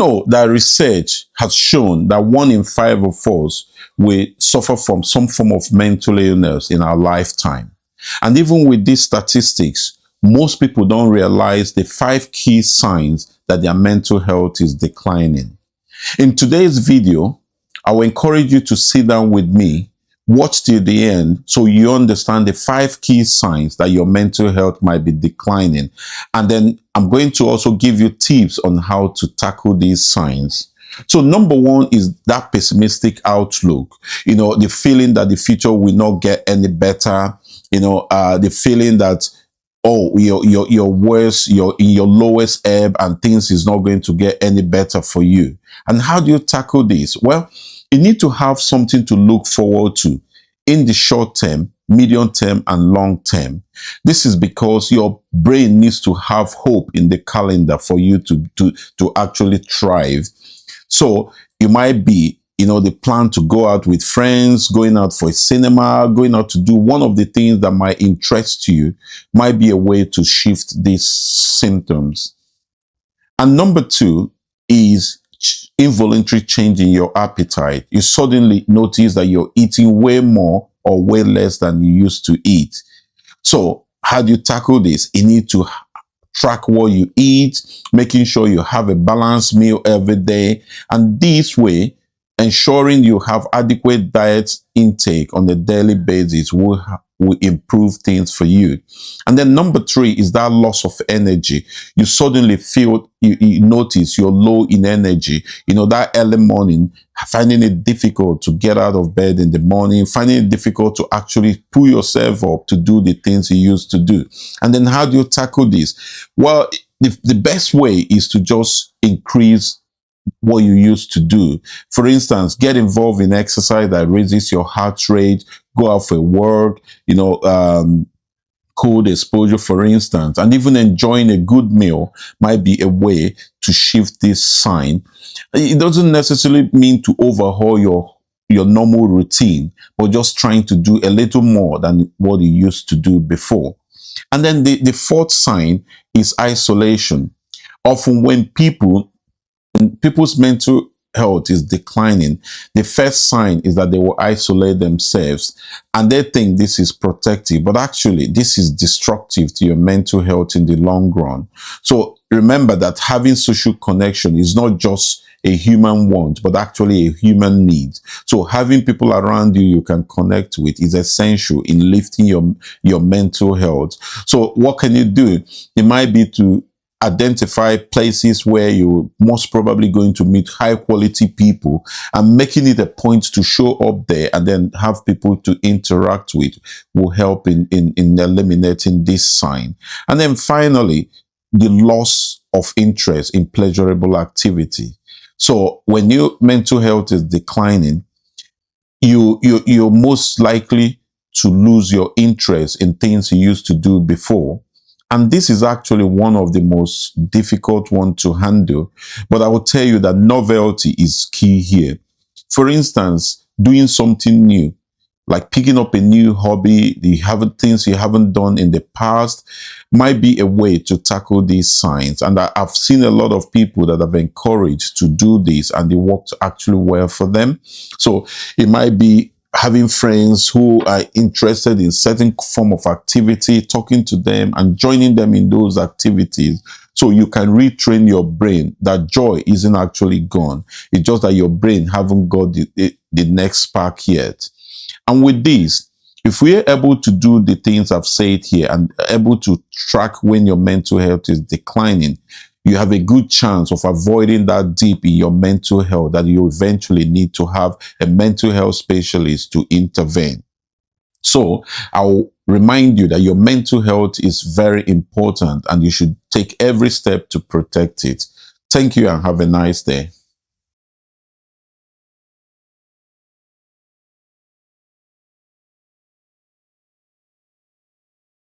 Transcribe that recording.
know that research has shown that 1 in 5 of us will suffer from some form of mental illness in our lifetime? And even with these statistics, most people don't realize the 5 key signs that their mental health is declining. In today's video, I will encourage you to sit down with me, watch till the end so you understand the 5 key signs that your mental health might be declining. And then I'm going to also give you tips on how to tackle these signs. So number 1 is that pessimistic outlook. You know, the feeling that the future will not get any better. You know, the feeling that, oh, you're worse, you're in your lowest ebb and things is not going to get any better for you. And how do you tackle this? Well, you need to have something to look forward to in the short term, medium term, and long term. This is because your brain needs to have hope in the calendar for you to actually thrive. So you might be, you know, the plan to go out with friends, going out for a cinema, going out to do one of the things that might interest you might be a way to shift these symptoms. And number 2 is involuntary change in your appetite. You suddenly notice that you're eating way more or way less than you used to eat. So how do you tackle this? You need to track what you eat, making sure you have a balanced meal every day. And this way, ensuring you have adequate diet intake on a daily basis will improve things for you. And then number 3 is that loss of energy. You suddenly feel, you notice you're low in energy. You know, that early morning, finding it difficult to get out of bed in the morning, finding it difficult to actually pull yourself up to do the things you used to do. And then how do you tackle this? Well, the best way is to just increase what you used to do. For instance, get involved in exercise that raises your heart rate, go out for work, you know, cold exposure, for instance, and even enjoying a good meal might be a way to shift this sign. It doesn't necessarily mean to overhaul your normal routine, but just trying to do a little more than what you used to do before. And then the 4th sign is isolation. Often when people's mental health is declining, the first sign is that they will isolate themselves and they think this is protective, but actually this is destructive to your mental health in the long run. So remember that having social connection is not just a human want, but actually a human need. So having people around you can connect with is essential in lifting your mental health. So what can you do? It might be to identify places where you're most probably going to meet high quality people and making it a point to show up there and then have people to interact with will help in eliminating this sign. And then finally, the loss of interest in pleasurable activity. So when your mental health is declining, you're most likely to lose your interest in things you used to do before. And this is actually one of the most difficult ones to handle. But I will tell you that novelty is key here. For instance, doing something new, like picking up a new hobby, things you haven't done in the past, might be a way to tackle these signs. And I've seen a lot of people that have encouraged to do this and it worked actually well for them. So it might be having friends who are interested in certain form of activity, talking to them and joining them in those activities so you can retrain your brain that joy isn't actually gone. It's just that your brain haven't got the next spark yet. And with this, if we are able to do the things I've said here and able to track when your mental health is declining, you have a good chance of avoiding that dip in your mental health that you eventually need to have a mental health specialist to intervene. So I'll remind you that your mental health is very important and you should take every step to protect it. Thank you and have a nice day.